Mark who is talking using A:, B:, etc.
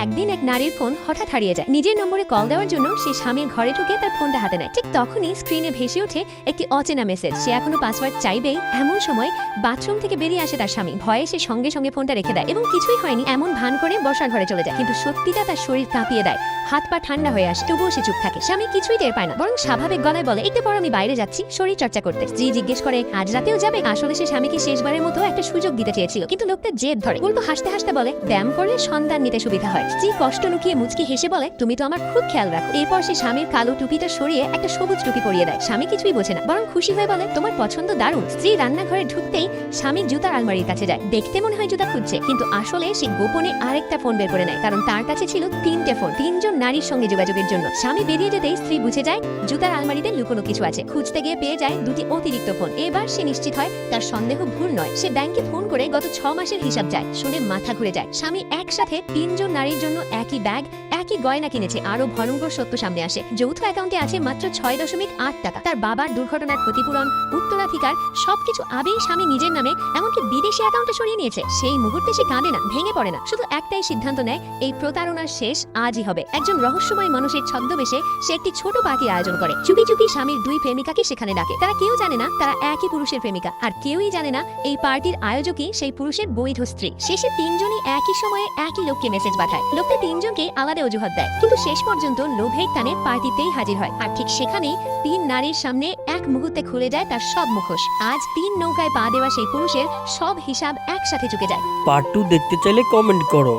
A: একদিন এক নারীর ফোন হঠাৎ হারিয়ে যায়। নিজের নম্বরে কল দেওয়ার জন্য সে স্বামীর ঘরে ঢুকে তার ফোনটা হাতে নেয়। ঠিক তখনই স্ক্রিনে ভেসে ওঠে একটি অচেনা মেসেজ। সে এখনো পাসওয়ার্ড চাইবেই এমন সময় বাথরুম থেকে বেরিয়ে আসে তার স্বামী। ভয়ে সে সঙ্গে সঙ্গে ফোনটা রেখে দেয় এবং কিছুই হয়নি এমন ভান করে বসার ঘরে চলে যায়। কিন্তু সত্যিটা তার শরীর কাঁপিয়ে দেয়, হাত পা ঠান্ডা হয়ে আসে। তবুও সে চুপ থাকে। স্বামী কিছুই টের পায় না, বরং স্বাভাবিক গলায় বলে, একটু পর আমি বাইরে যাচ্ছি শরীর চর্চা করতে। স্ত্রী জিজ্ঞেস করে, আজ রাতেও যাবে? আসলে সে স্বামীকে শেষবারের মতো একটা সুযোগ দিতে চেয়েছিল, কিন্তু লোকটা জেদ ধরে। উল্টো হাসতে হাসতে বলে, ব্যায়াম করলে সন্তান নিতে সুবিধা হয়। স্ত্রী কষ্ট লুকিয়ে মুচকি হেসে বলে, তুমি তো আমার খুব খেয়াল রাখো। এরপর সে স্বামীর কালো টুপিটা সরিয়ে একটা সবুজ টুপি পরিয়ে দেয়। স্বামী কিছুই বোঝে না, বরং খুশি হয়ে বলে, তোমার পছন্দ দারুণ। স্ত্রী রান্নাঘরে ঢুকতেই স্বামী জুতার আলমারির কাছে যায়। দেখতে মনে হয় জুতা খুঁজছে, কিন্তু আসলে সে গোপনে আরেকটা ফোন বের করে নেয়, কারণ তার কাছে ছিল 3টে ফোন, 3জন নারীর সঙ্গে যোগাযোগের জন্য। স্বামী বেরিয়ে যেতেই স্ত্রী বুঝে যায় জুতার আলমারিতে লুকোনো কিছু আছে। খুঁজতে গিয়ে পেয়ে যায় 2টি অতিরিক্ত ফোন। এবার সে নিশ্চিত হয় তার সন্দেহ ভুল নয়। সে ব্যাংকে ফোন করে গত 6 মাসের হিসাব চায়। শুনে মাথা ঘুরে যায়। স্বামী একসাথে 3জন নারীর জন্য একই ব্যাগ, একই গয়না কিনেছে। আরো ভয়ঙ্কর সত্য সামনে আসে, যৌথ অ্যাকাউন্টে আছে মাত্র 6.8 টাকা। তার বাবার দুর্ঘটনার ক্ষতিপূরণ, উত্তরাধিকার সবকিছু আবেই স্বামী নিজের নামে, এমনকি বিদেশি অ্যাকাউন্টে সরিয়ে নিয়েছে। সেই মুহূর্তে সে কাঁদে না, ভেঙে পড়ে না, শুধু একটাই সিদ্ধান্ত নেয়, এই প্রতারণার শেষ আজই হবে। একজন রহস্যময় মানুষের ছদ্মবেশে সে একটি ছোট পার্টির আয়োজন করে। চুপি চুপি স্বামীর 2 প্রেমিকাকে সেখানে ডাকে। তারা কেউ জানে না তারা একই পুরুষের প্রেমিকা, আর কেউই জানে না এই পার্টির আয়োজকই সেই পুরুষের বৈধ স্ত্রী। শেষে 3জনই একই সময়ে একই লোককে মেসেজ পাঠায়। লোকটা 3জনকে আলাদা অজুহাত দেয়, কিন্তু শেষ পর্যন্ত লোভের টানে পার্টিতেই হাজির হয়। আর ঠিক সেখানেই 3 নারীর সামনে এক মুহূর্তে খুলে যায় তার সব মুখোশ। আজ 3 নৌকায় পা দেওয়া সেই পুরুষের সব হিসাব একসাথে চুকে যায়।
B: পার্ট 2 দেখতে চাইলে কমেন্ট করো।